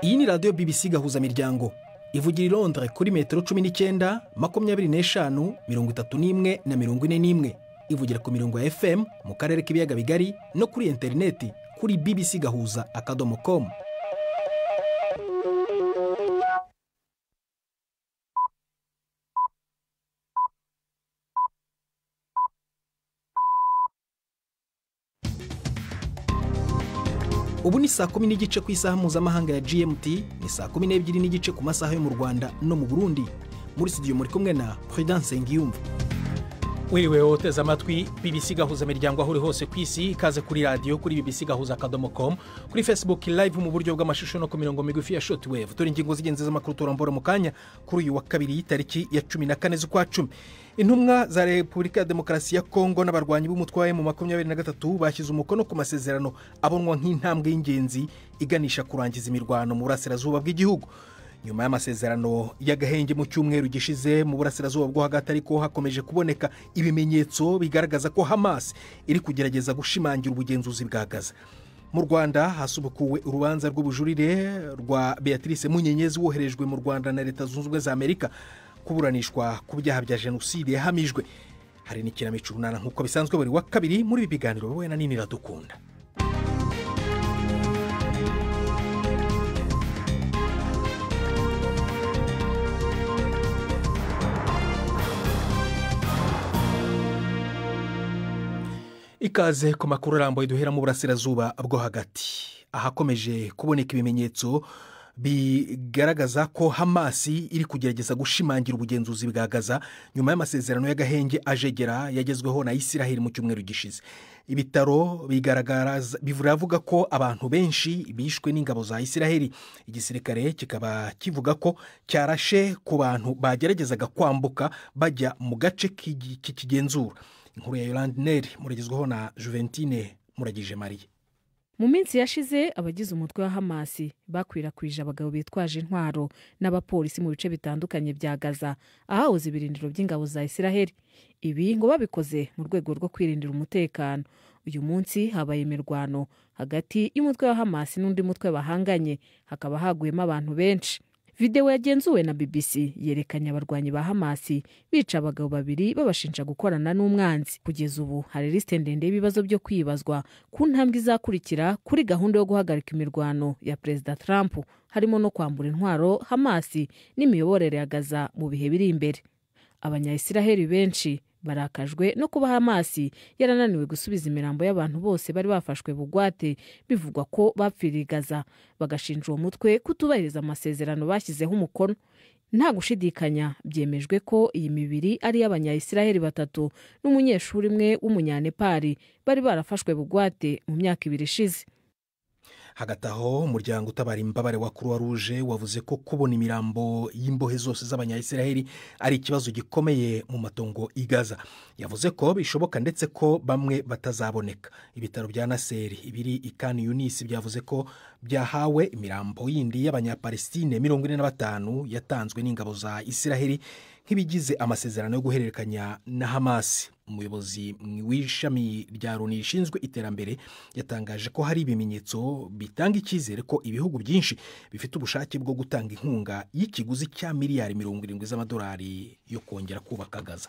Iyi ni radiyo BBC Gahuzamiryango ivugira i Londres kuri metero 19, 25, 31 na 41. Ivugira ku mirongo ya FM mu karere k'ibiyaga bigari no kuri interineti kuri bbcgahuza.com. Ubu ni saa 10 n'igice ku isaha mpuzamahanga ya GMT, ni saa 12 n'igice ku masaha yo mu Rwanda no mu Burundi. Muri studio muri kumwe na Prudence Ngiyumva. Wiriwe woteza amatwi BBC Gahuzamiryango aho uri hose ku isi, ikaze kuri radio kuri bbcgahuza.com, kuri Facebook live mu buryo bw'amashusho no ku mirongo migufi ya shortwave. Turi ingingo zigenze z'amakuru turambora mu kanya kuri uyu wa kabiri tariki ya 14 z'ukwa 10. Intumwa za Repubulika ya Demokarasi ya Kongo n'abarwanyi b'umutwaye mu 23 bashyize umukono ku masezerano abonwa nk'intambwe y'ingenzi iganisha kurangiza imirwano mu burasirazuba bw'igihugu. Nyuma y'amasezerano y'agahenge mu cyumweru gishize mu burasirazuba bwo hagati, ariko hakomeje kuboneka ibimenyetso bigaragaza ko Hamas iri kugerageza gushimangira ubugenzuzi bwa Gaza. Mu Rwanda hasubukuwe urubanza rw'ubujurire rwa Beatrice Munyenyezi woherejwe mu Rwanda na Leta Zunze Ubumwe za Amerika kuburanishwa ku byaha bya jenoside yahamijwe. Hari n'ikinamico runana nk'uko bisanzwe buri wa kabiri muri ibi biganiro wowe na Nini Iradukunda. Ikaze ku makuru arambuye duhera mu burasirazuba bwo hagati, ahakomeje kuboneka ibimenyetso bigaragaza ko Hamas iri kugerageza gushimangira ubugenzuzi bwa Gaza nyuma y'amasezerano y'agahenge ajegera yagezweho na Israel mu cyumweru gishize. Ibitaro bivuga ko abantu benshi bishwe n'ingabo za Israel. Igisirikare kikaba kivuga ko cyarashe ku bantu bageragezaga kwambuka bajya mu gace k'ikigenzura. Inkuru ya Yolande Neri muragezweho na Juventine Muragije Marie. Mu minsi yashize abagize umutwe wa Hamas bakwirakwije abagabo bitwaje intwaro n'abapolisi mu bice bitandukanye bya Gaza ahahoze ibirindiro by'ingabo za Israel. Ibi ngo babikoze mu rwego rwo kwirindira umutekano. Uyu munsi habaye imirwano hagati y'umutwe wa Hamas n'undi mutwe bahanganye, hakaba haguyemo abantu benshi. Video yagenzuwe na BBC yerekanye abarwanyi ba Hamas bica abagabo babiri babashinja gukorana n'umwanzi. Kugeza ubu hari liste ndende y'ibibazo byo kwibazwa ku ntambwe izakurikira kuri gahunda yo guhagarika imirwano ya Perezida Trump, harimo no kwambura intwaro Hamas n'imiyoborere ya Gaza mu bihe biri imbere. Abanya-Israel benshi barakajwe no kuba Hamas yarananiwe gusubiza imirambo y'abantu bose bari bafashwe bugwate, bivugwa ko bapfiriye Gaza, bagashinja uwo mutwe kutubahiriza amasezerano bashyizeho umukono. Nta gushidikanya byemejwe ko iyi mibiri ari y'Abanya-Israel 3 n'umunyeshuri umwe w'umunyanepali bari barafashwe bugwate mu myaka 2 ishize. Hagati aho umuryango utabara imbabare wa Croix Rouge wavuze ko kubona imirambo y'imbohe zose z'Abanya-Israel ari ikibazo gikomeye mu matongo i Gaza. Yavuze ko bishoboka ndetse ko bamwe batazaboneka. Ibitaro bya Nasser ibiri i Khan Yunis byavuze ko byahawe imirambo yindi y'Abanyapalestine 45 yatanzwe n'ingabo za Israel nk'ibigize amasezerano yo guhererekanya na Hamas. Umuyobozi w'ishami rya Loni rishinzwe iterambere yatangaje ko hari ibimenyetso bitanga icyizere ko ibihugu byinshi bifite ubushake bwo gutanga inkunga y'ikiguzi cya miliyari 70 z'amadolari yo kongera kubaka Gaza.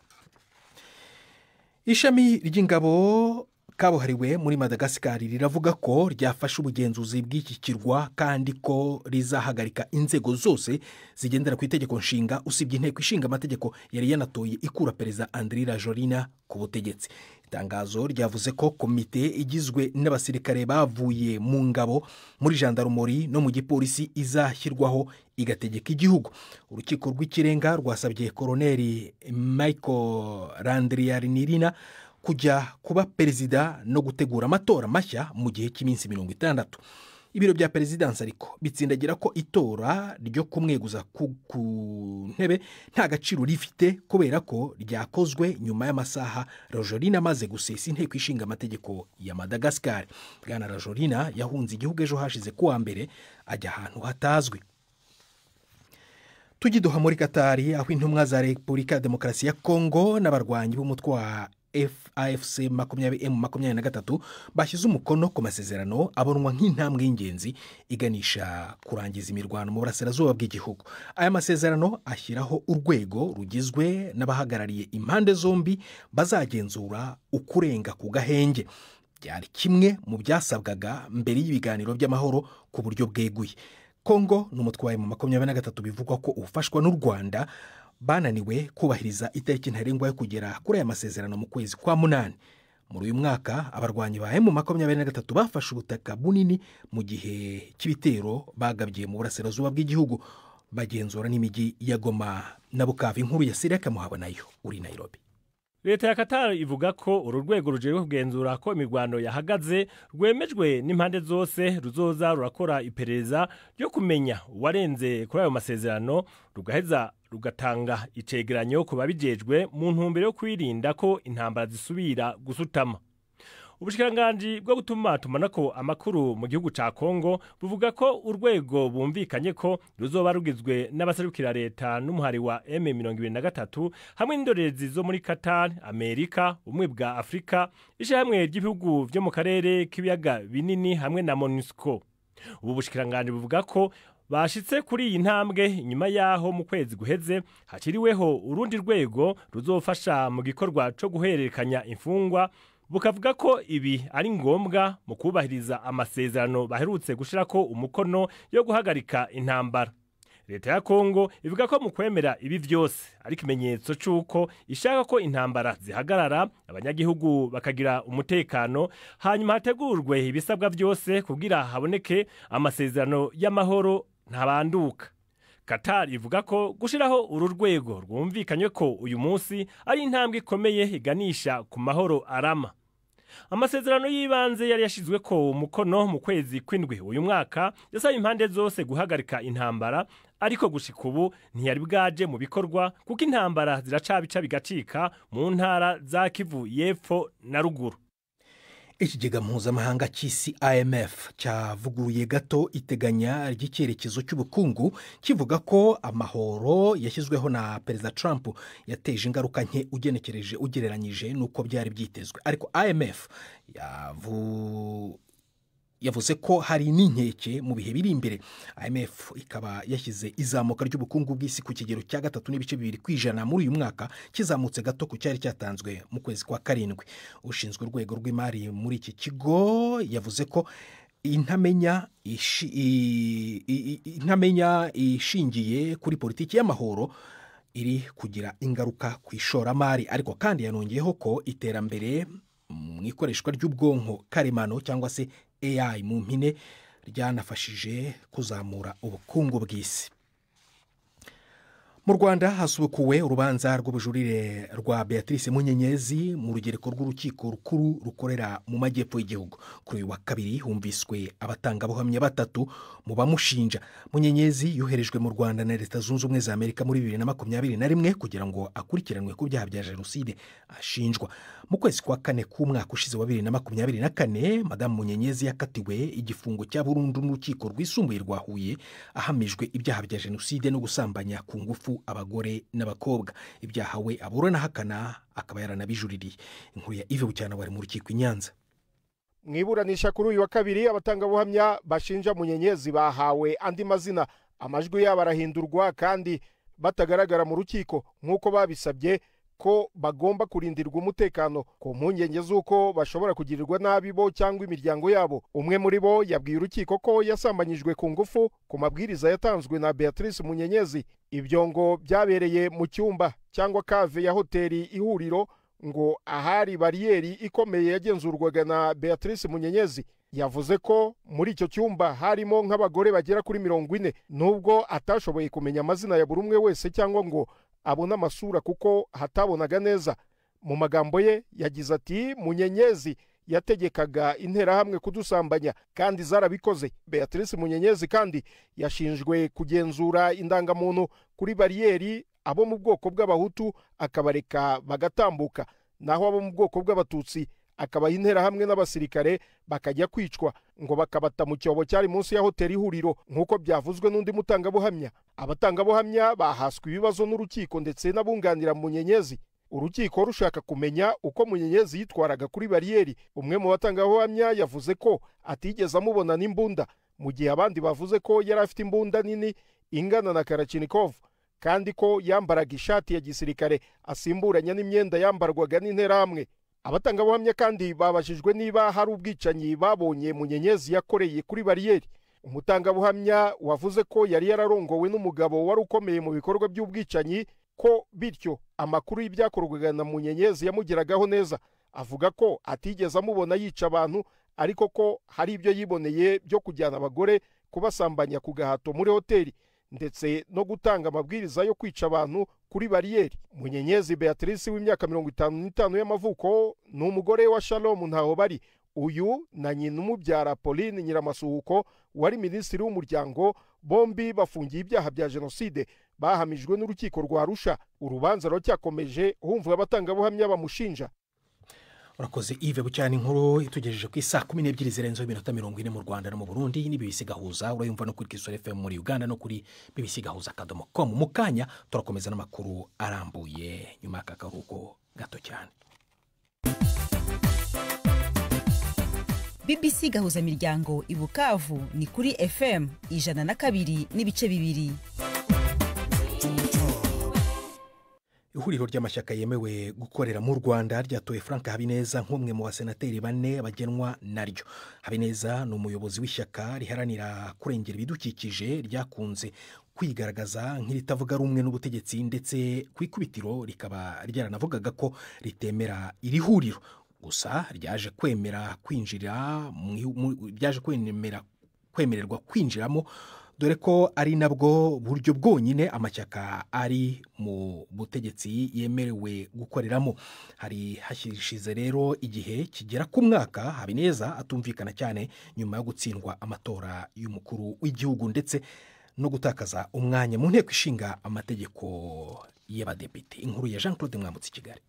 Ishami ry'ingabo kabuhariwe muri Madagascar riravuga ko ryafashe ubugenzuzi bw'iki kirwa kandi ko rizahagarika inzego zose zigendera ku itegeko nshinga, usibye inteko ishinga amategeko yari yanatoye ikura Perezida Andry Rajoelina ku butegetsi. Itangazo ryavuze ko komite igizwe n'abasirikare bavuye mu ngabo, muri gendarmerie no mu gipolisi izashyirwaho igategeka igihugu. Urukiko rw'ikirenga rwasabye Koloneli Michael Randrianirina kujya kuba perezida no gutegura amatora mashya mu gihe cy'iminsi 60. Ibiro bya perezidansi ariko bitsindagira ko itora ryo kumweguza ku ntebe nta gaciro rifite kubera ko ryakozwe nyuma y'amasaha Rajoelina amaze gusesa inteko ishinga amategeko ya Madagascar. Bwana Rajoelina yahunze igihugu ejo hashize kuwa mbere ajya ahantu hatazwi. Tugiduha muri Katari, aho intumwa za Repubulika ya Demokarasi ya Kongo n'abarwanyi b'umutwe wa AFC M23 bashyize umukono ku masezerano abonwa nk'intambwe y'ingenzi iganisha kurangiza imirwano mu burasirazuba bw'igihugu. Aya masezerano ashyiraho urwego rugizwe n'abahagarariye impande zombi bazagenzura ukurenga ku gahenge. Byari kimwe mu byasabwaga mbere y'ibiganiro by'amahoro ku buryo bweguye. Kongo n'umutwe wa M23 bivugwa ko ufashwa n'u Rwanda bananiwe kubahiriza itariki ntarengwa yo kugera kuri aya masezerano mu kwezi kwa munani. Muri uyu mwaka abarwanyi ba M23 bafashe ubutaka bunini mu gihe cy'ibitero bagabye mu burasirazuba bw'igihugu, bagenzura n'imijyi ya Goma na Bukavu. Inkuru ya Siraka Muhabanayo uri Nairobi. Leta ya Qatar ivuga ko uru rwego rujejwe kugenzura ko imirwano yahagaze rwemejwe n'impande zose ruzoza rurakora iperereza ryo kumenya uwarenze kuri ayo masezerano, rugaheza rugatanga icegeranyo ku babijejwe mu ntumbero yo kwirinda ko intambara zisubira gusutama. Ubushikiranganji bwo gutuma tumanako amakuru mu gihugu ca Kongo buvuga ko urwego bumvikanye ko ruzoba rugizwe n'abaserukira leta n'umuhari wa M23 hamwe n'indorerezi zo muri Qatar, Amerika, ubumwe bwa Afrika, ishyirahamwe ry'ibihugu vyo mu karere k'ibiyaga binini hamwe na MONUSCO. Ubu bushikiranganji buvuga ko bashitse kuri iyi ntambwe inyuma yaho mu kwezi guheze hakiriweho urundi rwego ruzofasha mu gikorwa co guhererekanya imfungwa, bukavuga ko ibi ari ngombwa mu kubahiriza amasezerano baherutse gushirako umukono yo guhagarika intambara. Leta ya Kongo ivuga ko mu kwemera ibi vyose ari kimenyetso c'uko ishaka ko intambara zihagarara, abanyagihugu bakagira umutekano, hanyuma hategurwe ibisabwa vyose kugira haboneke amasezerano y'amahoro ntabanduka. Qatar ivuga ko gushiraho uru rwego rwumvikanywe ko uyu munsi ari intambwe ikomeye iganisha ku mahoro arama. Amasezerano y'ibanze yari yashizwe ko umukono mu kwezi kw'indwi uyu mwaka yasaba impande zose guhagarika intambara, ariko gushika ubu ntiyari bwaje mu bikorwa kuko intambara ziracabica bigacika mu ntara za Kivu y'epfo na ruguru. Ikigega mpuzamahanga cy'isi IMF cyavuguruye gato iteganya ry'icyerekezo cy'ubukungu kivuga ko amahoro yashyizweho na Perezida Trump yateje ingaruka nke ugereranyije nuko byari byitezwe. Ariko IMF yavuze ko hari n'inkeke mu bihe biri imbere. IMF ikaba yashyize izamuka ry'ubukungu bw'isi ku kigero cya 3.2% muri uyu mwaka, kizamutse gato ku cyari cyatanzwe mu kwezi kwa karindwi. Ushinzwe urwego rw'imari muri iki kigo yavuze ko intamenya ishingiye kuri politiki y'amahoro iri kugira ingaruka ku ishoramari, ariko kandi yanongeyeho ko iterambere mu ikoreshwa ry'ubwonko karemano cyangwa se AI mu mpine ryanafashije kuzamura ubukungu bw'isi. Mu Rwanda hasubukuwe urubanza rw'ubujurire rwa Beatrice Munyenyezi mu rugereko rw'urukiko rukuru rukorera mu majyepfo y'igihugu. Kuri uyu wa kabiri humviswe abatangabuhamya batatu mu bamushinja. Munyenyezi yoherejwe mu Rwanda na Leta Zunze Ubumwe za Amerika muri 2021 kugira ngo akurikiranwe ku byaha bya jenoside ashinjwa. Mu kwezi kwa kane k'umwaka ushize wa 2024 Madame Munyenyezi yakatiwe igifungo cya burundu n'urukiko rwisumbuye rwa Huye ahamijwe ibyaha bya jenoside no gusambanya ku ngufu abagore n'abakobwa. Ibyaha we aburana hakana akaba yaranabijuririye. Inkuru ya Ive Bucyana wari mu rukiko i Nyanza. Mwiburanisha kuri uyu wa kabiri abatangabuhamya bashinja Munyenyezi bahawe andi mazina, amajwi yabo arahindurwa kandi batagaragara mu rukiko nk'uko babisabye ko bagomba kurindirwa umutekano ku mpungenge z'uko bashobora kugirirwa nabi bo cyangwa imiryango yabo. Umwe muri bo yabwiye urukiko ko yasambanyijwe ku ngufu ku mabwiriza yatanzwe na Beatrice Munyenyezi. Ibyo ngo byabereye mu cyumba cyangwa kave ya hoteli Ihuriro, ngo ahari bariyeri ikomeye yagenzurwaga na Beatrice Munyenyezi. Yavuze ko muri icyo cyumba harimo nk'abagore bagera kuri 40, nubwo atashoboye kumenya amazina ya buri umwe wese cyangwa ngo abona amasura kuko hatabonaga neza. Mu magambo ye yagize ati Munyenyezi yategekaga interahamwe kudusambanya kandi zarabikoze. Beatrice Munyenyezi kandi yashinjwe kugenzura indangamuntu kuri bariyeri abo mu bwoko bw'abahutu akabareka bagatambuka, naho abo mu bwoko bw'abatutsi akabaha interahamwe n'abasirikare bakajya kwicwa, ngo bakabata mu cyobo cyari munsi ya hoteli Ihuriro nk'uko byavuzwe n'undi mutangabuhamya. Abatangabuhamya bahaswe ibibazo n'urukiko ndetse n'abunganira Munyenyezi. urukiko rushaka kumenya uko Munyenyezi yitwaraga kuri bariyeri. Umwe mu batangabuhamya yavuze ko atigeze amubona n'imbunda, mu gihe abandi bavuze ko yari afite imbunda nini ingana na Kalashnikov kandi ko yambaraga ishati ya gisirikare asimburanya n'imyenda yambarwaga n'interahamwe. Abatangabuhamya kandi babajijwe niba hari ubwicanyi babonye Munyenyezi yakoreye kuri bariyeri. Umutangabuhamya wavuze ko yari yararongowe n'umugabo wari ukomeye mu bikorwa by'ubwicanyi, ko bityo amakuru y'ibyakorwaga na Munyenyezi yamugeragaho neza. Avuga ko atigeze amubona yica abantu, ariko ko hari ibyo yiboneye byo kujyana abagore kubasambanya ku gahato muri hoteli ndetse no gutanga amabwiriza yo kwica abantu kuri bariyeri. Munyenyezi Beatrice w'imyaka 55 y'amavuko ni umugore wa Shalom Ntahobari. Uyu na nyina umubyara Pauline Nyiramasuhuko wari minisitiri w'umuryango, bombi bafungiye ibyaha bya jenoside bahamijwe n'urukiko rwa Arusha. Urubanza ruracyakomeje humvwa abatangabuhamya bamushinja. urakoze Yves Bucyana. Inkuru itugejeje ku isaa 12 zirenzeho iminota 40 mu Rwanda no mu Burundi ni BBC Gahuza. Urayumva no kuri Kisoro FM muri Uganda no kuri bbcgahuza.com. Mu kanya turakomeza n'amakuru arambuye nyuma y'akaruhuko gato cyane. BBC Gahuza Miryango i Bukavu ni kuri FM 102.2. Ihuriro ry'amashyaka yemewe gukorera mu Rwanda ryatoye Frank Habineza nk'umwe mu basenateri 4 bagenwa naryo. Habineza ni umuyobozi w'ishyaka riharanira kurengera ibidukikije ryakunze kwigaragaza nk'iritavuga rumwe n'ubutegetsi, ndetse ku ikubitiro rikaba ryaranavugaga ko ritemera iri huriro. Gusa ryaje kwemererwa kwinjiramo, dore ko ari nabwo buryo bwonyine amashyaka ari mu butegetsi yemerewe gukoreramo. Hari hashize rero igihe kigera ku mwaka Habineza atumvikana cyane nyuma yo gutsindwa amatora y'umukuru w'igihugu ndetse no gutakaza umwanya mu nteko ishinga amategeko y'abadepite. Inkuru ya Jean Claude Mwambutsi, Kigali.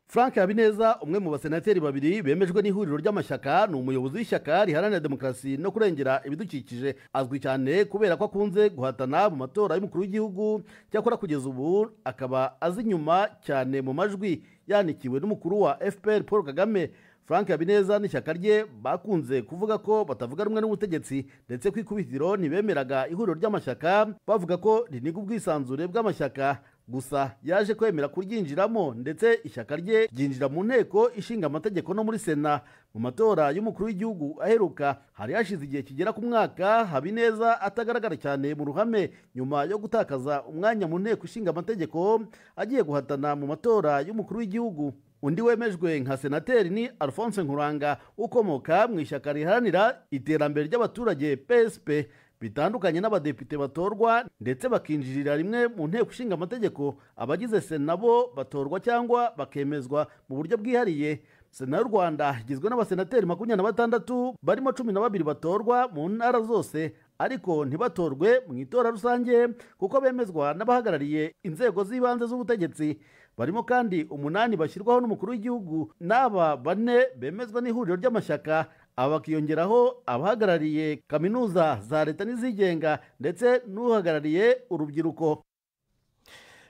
Frank Habineza, umwe mu basenateri 2 bemejwe n'ihuriro ry'amashyaka, ni umuyobozi w'ishyaka riharanira demokarasi no kurengera ibidukikije. Azwi cyane kubera ko akunze guhatana mu matora y'umukuru w'igihugu, cyakora kugeza ubu akaba azi nyuma cyane mu majwi yanikiwe n'umukuru wa FPR Paul Kagame. Frank Habineza n'ishyaka rye bakunze kuvuga ko batavuga rumwe n'ubutegetsi, ndetse ku ikubitiro ntibemeraga ihuriro ry'amashyaka, bavuga ko riniga ubwisanzure bw'amashyaka. Gusa yaje kwemera kuryinjiramo, ndetse ishyaka rye ryinjira mu nteko ishinga amategeko no muri Sena. Mu matora y'umukuru w'igihugu aheruka hari hashize igihe kigera ku mwaka Habineza atagaragara cyane mu ruhame nyuma yo gutakaza umwanya mu nteko ishinga amategeko agiye guhatana mu matora y'umukuru w'igihugu. Undi wemejwe nka senateri ni Alphonse Nkuranga ukomoka mu ishyaka riharanira iterambere ry'abaturage PSP. Bitandukanye n'abadepite batorwa ndetse bakinjirira rimwe mu nteko ishinga amategeko, abagize Sena bo batorwa cyangwa bakemezwa mu buryo bwihariye. Sena y'u Rwanda igizwe n'abasenateri 26 barimo 12 batorwa mu ntara zose, ariko ntibatorwe mu itora rusange kuko bemezwa n'abahagarariye inzego z'ibanze z'ubutegetsi. Barimo kandi 8 bashyirwaho n'umukuru w'igihugu, n'aba 4 bemezwa n'ihuriro ry'amashyaka. Abakiyongeraho abahagarariye kaminuza za leta n'izigenga ndetse n'uhagarariye urubyiruko.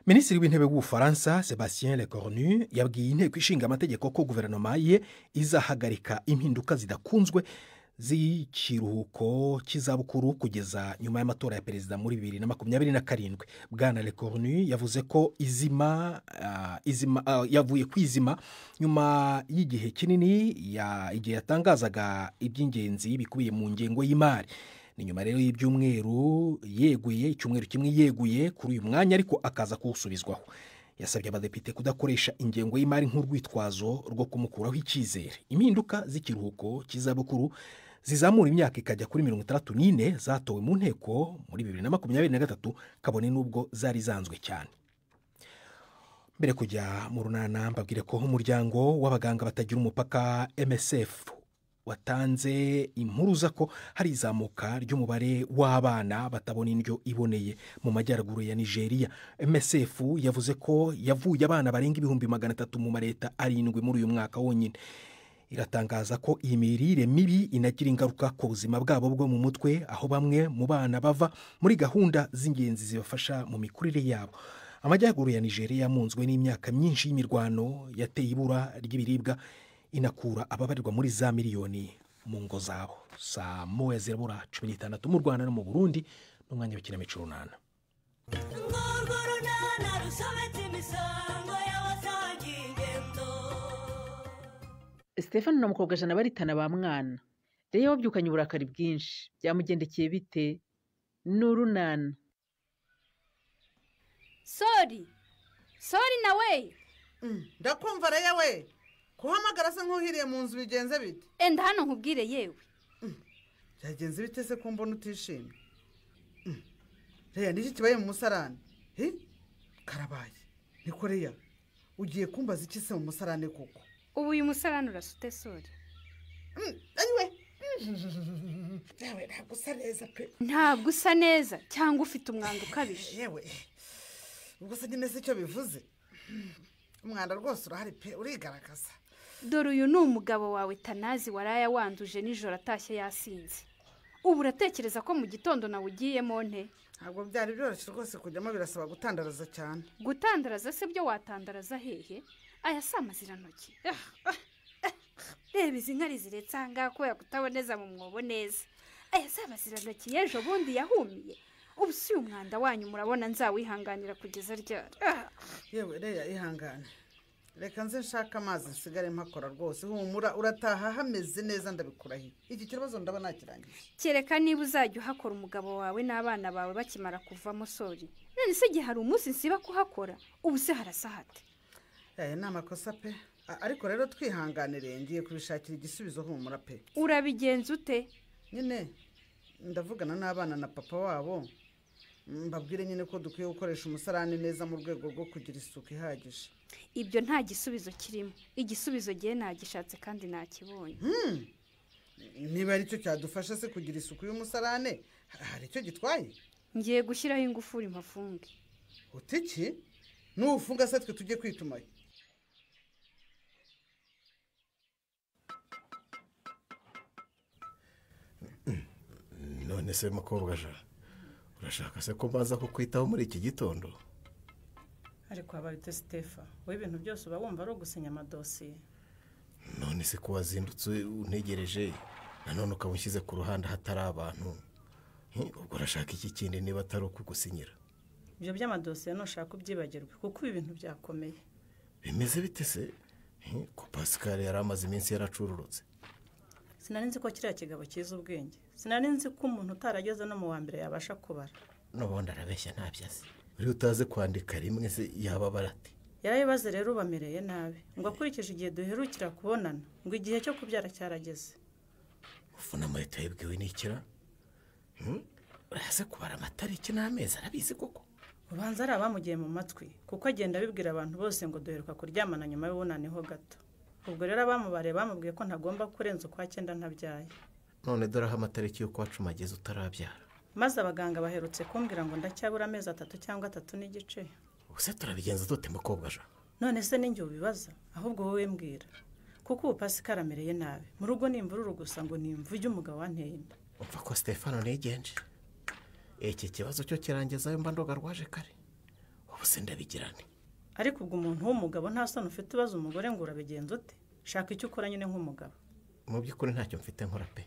Minisitiri w'intebe w'Ubufaransa Sébastien Lecornu yabwiye inteko ishinga amategeko ko guverinoma ye izahagarika impinduka zidakunzwe z'ikiruhuko cy'izabukuru kugeza nyuma y'amatora ya perezida muri 2027. Bwana Lecornu yavuze ko yavuye kwizima nyuma y'igihe kinini igihe yatangazaga iby'ingenzi bikubiye mu ngengo y'imari. Ni nyuma rero y'ibyumweru icyumweru kimwe yeguye kuri uyu mwanya, ariko akaza kuwusubizwaho. Yasabye abadepite kudakoresha ingengo y'imari nk'urwitwazo rwo kumukuraho icyizere. Impinduka z'ikiruhuko cy'izabukuru zizamura imyaka ikajya kuri 64 zatowe mu nteko muri 2023, kabone n'ubwo zari zanzwe cyane. Mbere kujya mu runana mbabwire ko umuryango w'abaganga batagira umupaka MSF watanze impuruza ko hari izamuka ry'umubare w'abana batabona indyo iboneye mu majyaruguru ya Nigeria. MSF yavuze ko yavuye abana barenga 300,000 mu mareta 7 muri uyu mwaka wonyine. Iratangaza ko iyi mirire mibi inagira ingaruka ku buzima bwabo bwo mu mutwe, aho bamwe mu bana bava muri gahunda z'ingenzi zibafasha mu mikurire yabo. amajyaruguru ya nigeria yamunzwe n'imyaka myinshi y'imirwano yateye ibura ry'ibiribwa inakura ababarirwa muri za miliyoni mu ngo zabo. saa moya zirabura 16 mu rwanda no mu burundi n'umwanya w'ikinamico runana. Stefano na mukobwa jana baritana ba mwana. Rero wabyukanye uburakari bwinshi. Byamugendekeye bite? N'urunana. Sori nawe. Ndakumva rero we. Kuhamagara se nk'uhiriye mu nzu bigenze bite? Enda hano nkubwire yewe. Byagenze bite se ko mbona utishimye? Reya niki kibaye mu musarane? Karabaye. Niko Reya. Ugiye kumbaza iki se mu musarane koko? Ubu uyu musarane urasute Sori. Ayiwe. Yawe ntabwo usa neza pe. Ntabwo usa neza cyangwa ufite umwanda ukabije. Yewe. Ubwo se nyine se icyo bivuze? Umwanda rwose urahari pe urigaragaza. Dore uyu ni umugabo wawe Tanazi waraya wanduje nijoro atashye yasinze. Ubu uratekereza ko mu gitondo nawe ugiyemo nte? Ntabwo byari byoroshye rwose kujyamo birasaba gutandaraza cyane. Gutandaraza se byo watandaraza hehe? Aya si amazirantoki. Reba izi nkari ziretse ahangaha kubera kutaboneza mu mwobo neza. Aya si amazirantoki y'ejo bundi yahumiye. Ubu si umwanda wanyu murabona nzawihanganira kugeza ryari. Yewe Reya ihangane. Reka nze nshaka amazi nsigare mpakora rwose. Humura urataha hameze neza ndabikurahiye. Iki kibazo ndabona kirangije. Kereka niba uzajya uhakora umugabo wawe n'abana bawe bakimara kuvamo Sori. None se igihe hari umunsi nsiba kuhakora ubu se harasahate. Ni amakosa pe. Ariko rero twihanganire ngiye kubishakira igisubizo humura pe. Urabigenza ute? Nyine ndavugana n'abana na papa wabo. Mbabwire nyine ko dukwiye gukoresha umusarane neza mu rwego rwo kugira isuku ihagije. Ibyo nta gisubizo kirimo. Igisubizo giye nagishatse kandi nakibonye. Niba ari cyo cyadufasha se kugira isuku y'umusarane, hari icyo gitwaye? Ngiye gushyiraho ingufuri mpafunge. Utiki? Nufunga se twe tujye kwitumayo. None se mukobwa jana urashaka se ko mbaza kukwitaho muri iki gitondo? Ariko abarite Stefa we ibintu byose uba wumva ari ugusinya amadosiye. None se ko wazindutse untegereje nanone ukamushyize ku ruhande hatari abantu, ubwo urashaka iki kindi niba atari ukugusinyira? Ibyo by'amadosiye nushaka ubyibagirwe kuko ibi bintu byakomeye. Bimeze bite se ko Pascal yari amaze iminsi yaracururutse? Sinari nzi ko kiriya kigabo cyiza ubwenge. Sinari nzi ko umuntu utarageze no mu wa mbere yabasha kubara. N'ubundi arabeshya ntabyazi. Uri utaze kwandika rimwe se yaba barati. Yarabibaze rero bamereye nabi. Ngo akurikije igihe duherukira kubonana, ngo igihe cyo kubyara cyarageze. Ufuna mahita yibwiwe n'ikira? Uraze kubara amatariki n'amezi arabizi koko? Ubanza ari abamugiye mu matwi kuko agenda abibwira abantu bose ngo duheruka kuryamana nyuma y'ubunaniho gato. Ubwo rero abamubare bamubwiye ko ntagomba kurenza ukwa 9 ntabyaye. None dore aho amatariki yo kwa 10 ageze utarabyara. Maze abaganga baherutse kumbwira ngo ndacyabura amezi 3 cyangwa 3 n'igice. Ubuse turabigenza dute mukobwa jana? None se ninjye ubibaza ahubwo wowe mbwira. Kuko ubu Pascal amereye nabi. Mu rugo nimvururu gusa ngo nimvuge umugabo wanteye inda. Umva ko Stefano nigenje. Iki kibazo cyo kirangiza yo mbandoga rwaje kare. Ubuse ndabigirane. Ariko ubwo umuntu w'umugabo nta sano ufite ubaza umugore ngo urabigenza ute? Shaka icyo ukora nyine nk'umugabo. Mu by'ukuri ntacyo mfite nkora pe.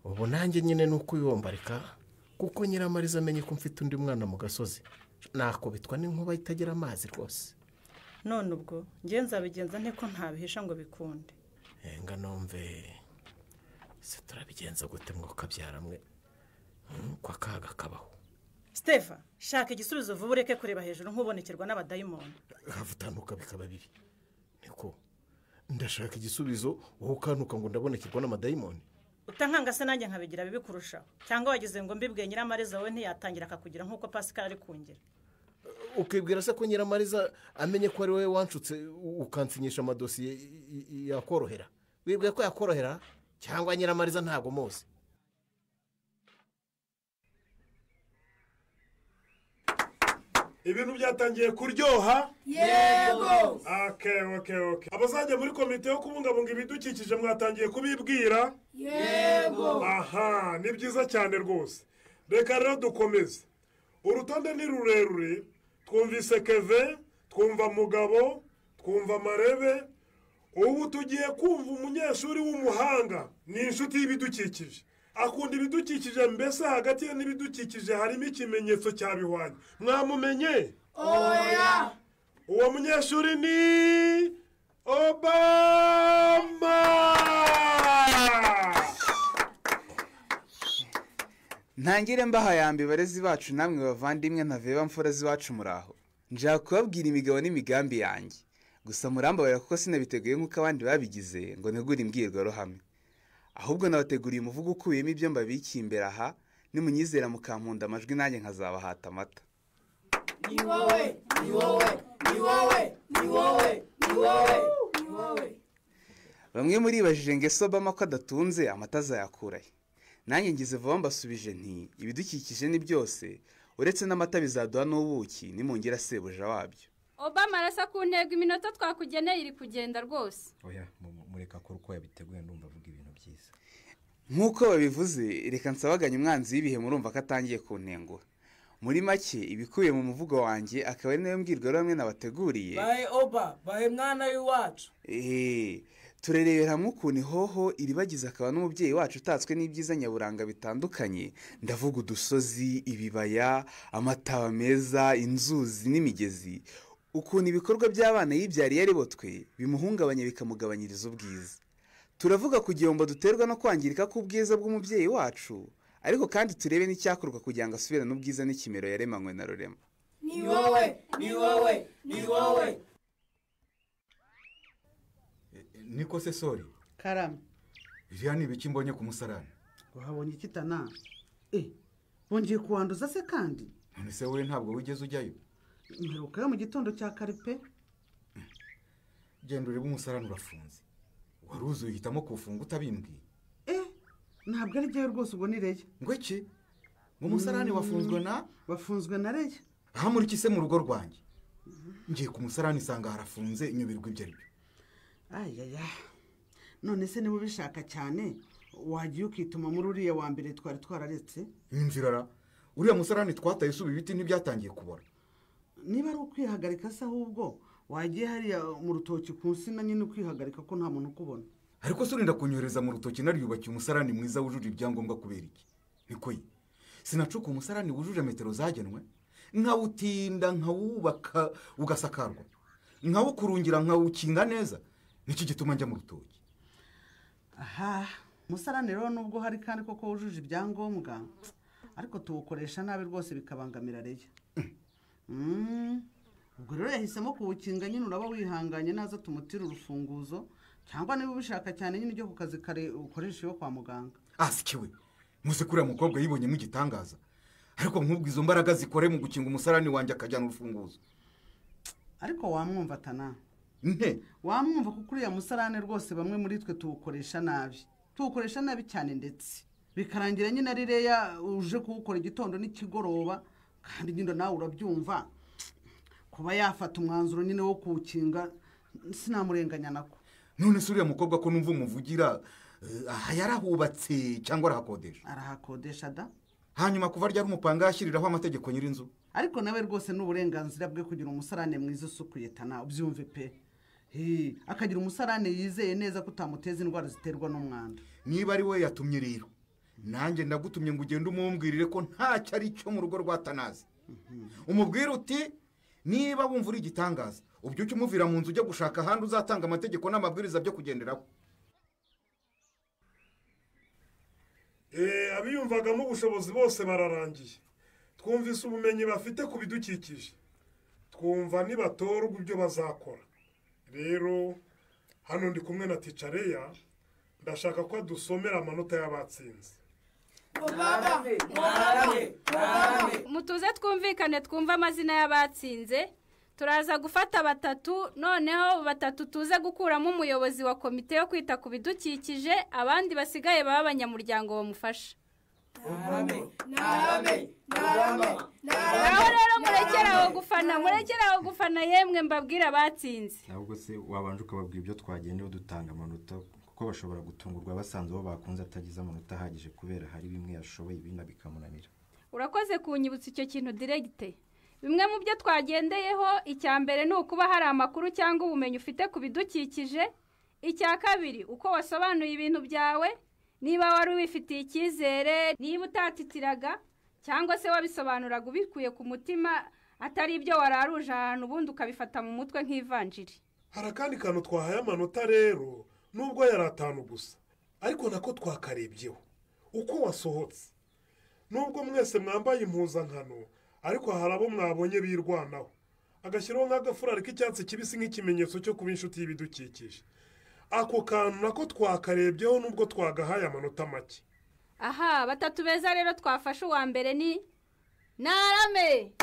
Ubu nanjye nyine nuko uyombarika kuko Nyiramariza amenye ko mfite undi mwana mu gasozi. Nakubitwa n'inkuba itagira amazi rwose. None ubwo ngiye nzabigenza nte ko ntabihisha ngo bikunde. Enga nomve se turabigenza gute ngo kabyaramwe kwa kaga kabaho. Stefa shaka igisubizo vuba ureke kureba hejuru nk'ubonekerwa n'abadayimoni. Havutanuka bikaba bibi. Niko ndashaka igisubizo wowe ukanuka ngo ndabonekerwa n'amadayimoni. Utankanga se nanjye nkabigira bibi kurushaho cyangwa wagize ngo mbibwiye Nyiramariza we ntiyatangira akakugira nk'uko Pascal ari kungira. Ukibwira se ko Nyiramariza amenye ko ari wowe wanshutse ukansinyisha amadosiye yakorohera? Wibwiye ko yakorohera cyangwa Nyiramariza ntabwo muzi? Ibintu byatangiye kuryoha? Yego. Okay. Abazajya muri komite yo kubungabunga ibidukikije mwatangiye kubibwira? Yego. Aha, ni byiza cyane rwose. Reka rero dukomeze. Urutonde ni rurerure, twumvise keve twumva mugabo twumva marebe ubu tugiye kumva umunyeshuri w'umuhanga ni inshuti y'ibidukikije akunda ibidukikije mbese hagati ye n'ibidukikije harimo ikimenyetso cya bihwanye mwamumenye oya uwo munyeshuri ni Obama. ntangire mbaha yambi barezi bacu namwe bavandimwe ntaveba mfura z'iwacu muraho nshaka kubabwira imigabo n'imigambi yanjye gusa murambabarira kuko sinabiteguye nk'uko abandi babigize ngo ntegure imbwirwaruhame ahubwo nabateguriye umuvugo ukubiyemo ibyo mbabikiye imbere aha nimunyizera mukampunda amajwi nanjye nkazabahata amata ni wowe ni wowe ni wowe ni wowe ni wowe ni wowe bamwe muribajije ngo ese Obama ko adatunze amata azayakurahe nanjye ngize vuba mbasubije nti ibidukikije ni byose uretse n'amata bizaduha n'ubuki nimungera sebuja wabyo Obama arasa ku ntego iminota twakugeneye iri kugenda rwose oya mureka ko uko yabiteguye ndumva avuga ibintu byiza nk'uko babivuze reka nsabaganye umwanzi w'ibihe murumva ko atangiye kuntenguha muri make ibikubiye mu muvugo wanjye akaba ari nayo mbwirwaruhame nabateguriye bahe oba bahe mwana w'iwacu turerebera hamwe ukuntu ihoho iribagiza akaba n'umubyeyi wacu utatswe n'ibyiza nyaburanga bitandukanye ndavuga udusozi ibibaya amataba meza inzuzi n'imigezi ukuntu ibikorwa by'abana yibyariye aribotwe bimuhungabanya bikamugabanyiriza ubwiza turavuga ku gihombo duterwa no kwangirika k'ubwiza bw'umubyeyi wacu ariko kandi turebe n'icyakorwa kugira ngo asubirane ubwiza n'ikimero yaremanywe na rurema ni wowe ni wowe ni wowe niko se sori karame iriya ni ibiki mbonye ku musarani wahabonye ikitana bongeye kuwanduza se kandi none se wowe ntabwo wigeze ujyayo mperuka yo mu gitondo cya karipe genda urebe umusarani urafunze wari uzuye uhitamo kuwufunga utabimbwiye ntabwo ari byo rwose ubwo ni reya ngo iki mu musarani wafunzwe na reya aha muri iki se mu rugo rwanjye ngiye ku musarani isanga harafunze inyubirwa ibyo ari byo ayaya none se niba ubishaka cyane wagiye ukituma muri uriya wa mbere twari twararetse inzira uriya musarani twataye isuba ibiti ntibyatangiye kubora niba ari ukwihagarika se ahubwo wagiye hariya mu rutoki ku nsina nyine ukwihagarika ko nta muntu ukubona ariko se urinda kunyohereza mu rutoki nariyubakiye umusarani mwiza wujuje ibyangombwa kubera iki niko ye sinacuka umusarani wujuje metero zagenwe nkawutinda nkawubaka ugasakarwa nkawukurungira nkawukinga neza nicyo gituma njya mu rutoki aha umusarani rero nubwo hari kandi koko wujuje ibyangombwa ariko tuwukoresha nabi rwose bikabangamira reya ubwo rero yahisemo kuwukinga nyine uraba wihanganye naza tumutira urufunguzo cyangwa niba ubishaka cyane nyine ujya ku kazi kare ukoresha iyo kwa muganga asikiwe muze kuriya mukobwa yibonyemo igitangaza ariko nk'ubwo izo mbaraga zikore mu gukinga umusarani wanjye akajyana urufunguzo ariko wamwumva atana nte wamwumva kuko uriya musarani rwose bamwe muri twe tuwukoresha nabi cyane ndetse bikarangira nyine ari reya uje kuwukora igitondo n'ikigoroba kandi nyine nawe urabyumva kuba yafata umwanzuro nyine wo kuwukinga sinamurenganya nako none se uriya mukobwa ko numva umuvugira yarahubatse cyangwa arahakodesha arahakodesha da hanyuma kuva ryari umupanga yashyiriraho amategeko nyir'inzu ariko nawe rwose ni uburenganzira bwe kugira umusarane mwiza usukuye tana ubyumve pe akagira umusarane yizeye neza ko utamuteza indwara ziterwa n'umwanda niba ari we yatumye rero nanjye ndagutumye ngo ugende umumbwirire ko ntacyo ari cyo mu rugo rwa tanazi umubwire uti niba wumva uri igitangaza ubyuke umuvira mu nzu ujya gushaka ahandi uzatanga amategeko n'amabwiriza byo kugenderaho abiyumvagamo ubushobozi bose bararangiye twumvise ubumenyi bafite ku bidukikije twumva nibatorwa ibyo bazakora rero hano ndi kumwe na ticareya ndashaka ko adusomera amanota y'abatsinze mutuze twumvikane twumve amazina y'abatsinze turaza gufata batatu noneho batatu tuze gukuramo umuyobozi wa komite yo kwita ku bidukikije abandi basigaye baba abanyamuryango bamufasha naho rero murekeraho gufana yemwe mbabwira abatsinze ntabwo se wabanje ukababwira ibyo twagendeho dutanga amanota kuko bashobora gutungurwa basanze bo bakunze atagize amanota ahagije kubera hari bimwe yashoboye ibindi bikamunanira urakoze kunyibutsa icyo kintu diregite bimwe mu byo twagendeyeho icya mbere ni ukuba hari amakuru cyangwa ubumenyi ufite ku bidukikije. Icya kabiri uko wasobanuye ibintu byawe, niba wari wifitiye icyizere, niba utatitiraga cyangwa se wabisobanuraga ubikuye ku mutima atari ibyo wararuje ahantu ubundi ukabifata mu mutwe nk'ivanjiri. hari akandi kantu twahaye amanota rero nubwo yari 5 gusa ariko nako twakarebyeho uko wasohotse. Nubwo mwese mwambaye impuzankano ariko hari abo mwabonye birwanaho agashyiraho nk'agafurari k'icyatsi kibisi nk'ikimenyetso cyo kuba inshuti y'ibidukikije. Ako kantu nako twakarebyeho nubwo twagahaye amanota make. Aha, 3 beza rero twafashe uwa mbere ni Narame.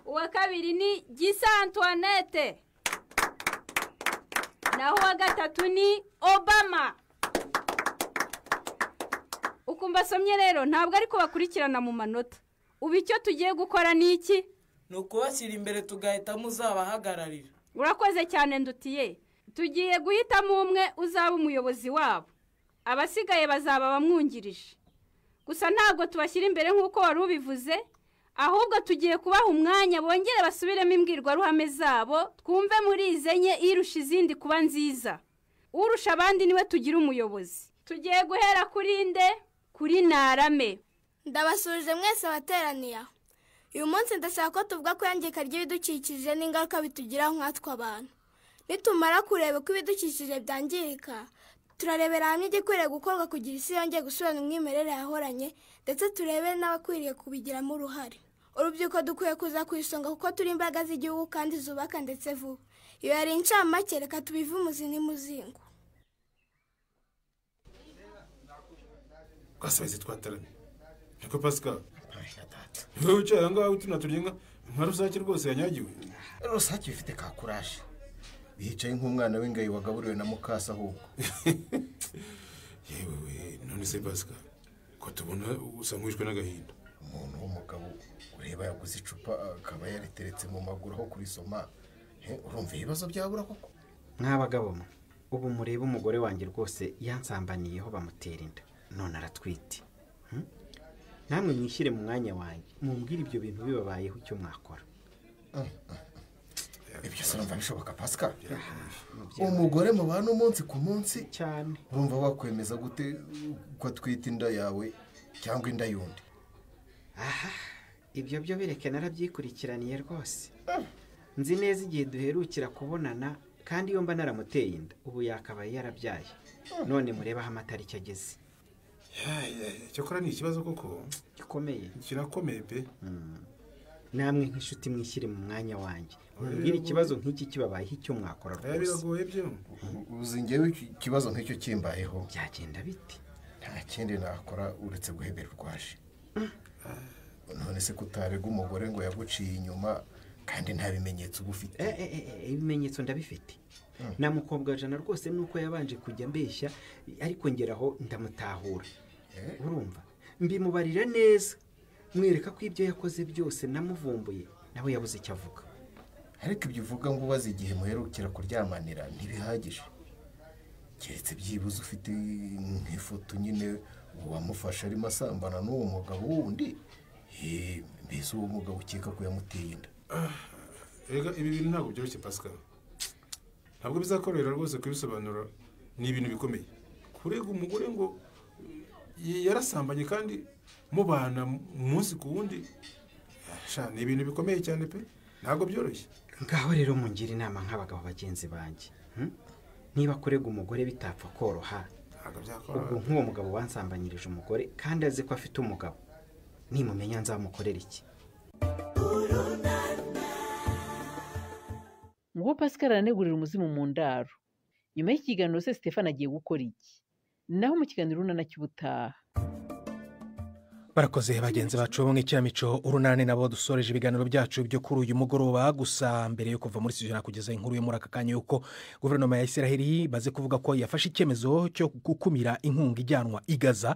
Uwa kabiri ni Gisa Antoinette. Naho uwa gatatu ni Obama. Ukumva somye rero ntabwo ariko bakurikirana mu manota. Ubu icyo tugiye gukora ni iki? Ni ukubashyira imbere tugahita muzabahagararira. Urakoze cyane ndutiye. Tugiye guhitamo umwe uzaba umuyobozi wabo. Abasigaye bazaba bamwungirije. Gusa ntabwo tubashyira imbere nk'uko wari ubivuze, ahubwo tugiye kubaha umwanya bongere basubiremo imbwirwaruhame zabo, twumve muri izenye irusha izindi kuba nziza. Urusha abandi niwe tugira umuyobozi. Tugiye guhera kuri nde? Kuri Narame. Ndabasuje mwese abateraniye aho. Uyu munsi ndashaka ko tuvuga ko yangika ry'ibidukikije n'ingaruka bitugiraho nkatwe abantu. Nitumara kureba ko ibidukikije byangirika, turarebera hamwe igikwiriye gukorwa kugira isi yongeye gusubirana umwimerere yahoranye, ndetse turebe n'abakwiriye kubigiramo uruhare. Urubyiruko dukwiye kuza ku isonga kuko turi imbaraga z'igihugu kandi zubaka ndetse vuba. Iyo yari incamake, reka tubive umuzi n'umuzingo. Gasozi twataranye. Niko Pascal. Wowe ucaye ahangaha utunaturiye nka rusake rwose yanyagiwe. Rusake ifite ka kuraje. Yicaye nk'umwana w'ingayi wagaburiwe na mukasa ahubwo. Yewe none se Pascal ko tubona usa nk'wishwe n'agahinda. Umuntu w'umugabo ureba yaguze icupa akaba yariteretse mu maguru aho kurisoma. Urumva ibibazo byabura koko. Mwabagabo mwe ubu mureba umugore wanjye rwose yansambaniyeho bamutera inda none aratwite. Namwe mwishyire mu mwanya wanjye mumbwire ibyo bintu bibabayeho icyo mwakora. Ibyo sinumva bishoboka Pascal. Umugore mu bantu umunsi ku munsi cyane. Urumva wakwemeza gute ko twita inda yawe cyangwa inda yundi? Aha, ibyo byo bireke narabyikurikiraniye rwose. Nzi neza igihe duherukira kubonana kandi iyo mba naramuteye inda ubu yakabaye yarabyaye. None mureba aho amatariki ageze. Cyokora ni ikibazo koko gikomeye. Kirakomeye pe. Namwe nk'inshuti mwishyire mu mwanya wanjye mumbwire ikibazo nk'iki kibabayeho icyo mwakora rwose. Biragoye byo. Uzi ngewe ikibazo nk'icyo kimbayeho byagenda biti. Nta kindi nakora uretse guhebera urwaje. None se kutarega umugore ngo yaguciye inyuma kandi nta bimenyetso ubufite. Ibimenyetso ndabifite. Na mukobwa jana rwose nuko yabanje kujya mbeshya ariko ngeraho ndamutahura. Urumva mbimubarira neza mwereka ko ibyo yakoze byose namuvumbuye nawe yabuze icyo avuga. Ariko ibyo uvuga ngo ubaze igihe muherukira kuryamanira ntibihagije. Keretse byibuze ufite nk'ifoto nyine wamufasha arimo asambana n'uwo mugabo wundi. Mbese uwo mugabo ukeka ko yamuteye inda. Ega ibi bintu ntabwo byoroshye Pascal. Ntabwo bizakorera rwose kubisobanura, ni ibintu bikomeye. Kurega umugore ngo yarasambanye kandi mubana umunsi ku wundi, ni ibintu bikomeye cyane pe, ntabwo byoroshye. Ngaho rero mungira inama nk'abagabo bagenzi banjye. Niba kurega umugore bitapfa koroha, ubwo nk'uwo mugabo wansambanyirije umugore kandi azi ko afite umugabo, nimumenya nzamukorera iki? Ngo Pascal aranegurira umuzimu mu ndaro. Nyuma y'ikiganiro se Stefan agiye gukora iki? Naho mu kiganiro runana cy'ubutaha. Barakoze bagenzi bacu bo nk'icyamico urunane nabo dusoreje ibiganiro byacu byo kuri uyu mugoroba. Gusa mbere yo kuva muri studio kugeza inkuru yo muri aka kanya yuko guverinoma ya Isiraheli baze kuvuga ko yafashe icyemezo cyo gukumira inkunga ijyanwa i Gaza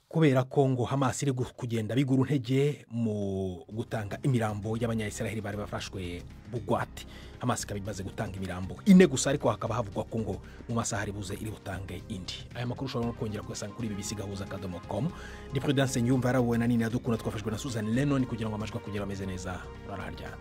kubera ko ngo Hamas iri kugenda bigura intege mu gutanga imirambo y'abanyayisiraheli bari bafashwe bugwate. Hamas ikaba imaze gutanga imirambo 4 gusa, ariko hakaba havugwa ko ngo mu masaha ari buze iri butange indi. Aya makuru ushobora kongera kuyasanga kuri bbc.gahuza.com. Ni Prudence Nyumva yarabuwe na Nini Adukunda, twafashwe na Susan Lennon kugira ngo amajwi kugera ameze neza. Rararyana.